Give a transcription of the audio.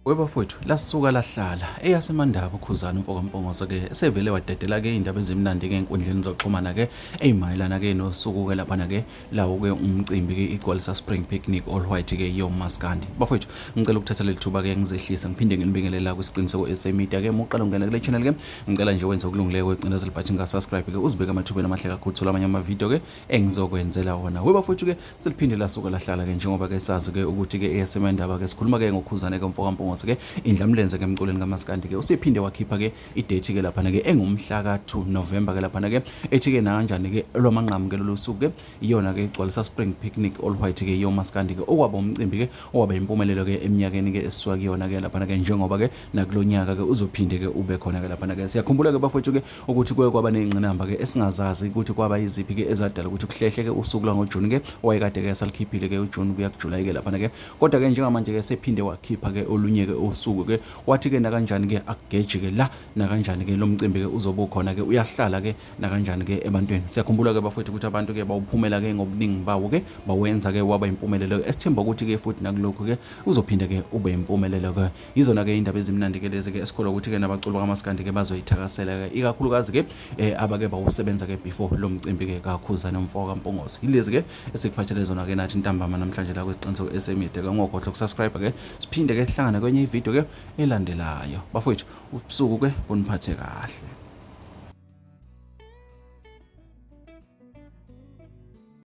Webafowethu lasuka lahlala eyasemandaba uKhuzana uMfokaMpungose ke esevele wadedela ke indaba ezimnandi ke enkundleni zokuxhumana ke ezimayelana ke nosuku ke lapha ke lawo ke umcimbi ke igcwalisa Spring Picnic All White ke yoMaskandi. Bafowethu ngicela ukuthatha leli thuba ke ngizehlisa ngiphinde ngilibingelele la kwisiqiniseko SA Media ke uqala ungena kule channel ke ngicela nje wenze okulungileyo wecinezela button nga subscribe ke uzibeke amathubeni amahle kakhulu thola amanye ama-video ke engizokwenzela wona. Webafowethu ke seliphinde lasuka lahlala ke njengoba ke sazi ke ukuthi ke eyasemandaba ke sikhuluma ke ngoKhuzana ke uMfokaMpungose ke indlamlenze ke emculweni kaMaskandi ke usiphinde wakhipha ke idate ke lapha ke engumhla ka2 November ke lapha ke ethi ke na kanjani ke lwamanqamu ke lolu suku ke iyona ke igcwalisa Spring Picnic All White ke yoMaskandi ke okwaba umcimbi ke owaba impumelelo ke eminyakeni ke esisuka kuyona ke lapha ke njengoba ke nakulonyaka ke uzophinde ke ube khona ke lapha ke siyakhumbula ke bafowethu ke ukuthi kwaba nezingqinamba ke esingazazi ukuthi kwaba iziphi ke ezadala ukuthi kuhlehle ke usuku la ngoJune ke owayekade ke salikhiphile ke uJune kuya kuJuly ke lapha ke kodwa ke njengamanje ke sephinde wakhipha ke olunye ke usuku ke wathi ke na kanjani ke akugeje ke la na kanjani ke lo mcimbi ke uzobe ukhona ke uyahlala ke na kanjani ke ebantwini. Siyakhumbula ke bafowethu ukuthi abantu ke bawuphumela ke ngobuningi bawo ke bawenza ke waba impumelelo esithemba ukuthi ke futhi nakulokho ke uzophinda ke ube impumelelo ke izona ke indaba ezimnandi ke lezi ke esikholwa ukuthi ke nabaculi bakaMaskandi ke bazoyithakasela ke ikakhulukazi ke abake bawusebenza ke before lo mcimbi ke kaKhuzana uMfokaMpungose. Yilezi ke esikuphathele zona ke nathi ntambama namhlanje la kwesiqiniseko SA Media ke ngokhohle ukusubscribe ke siphinde ke hlangana kwenye ivideo ke elandelayo. Bafowethu ubusuku ke buniphathe kahle.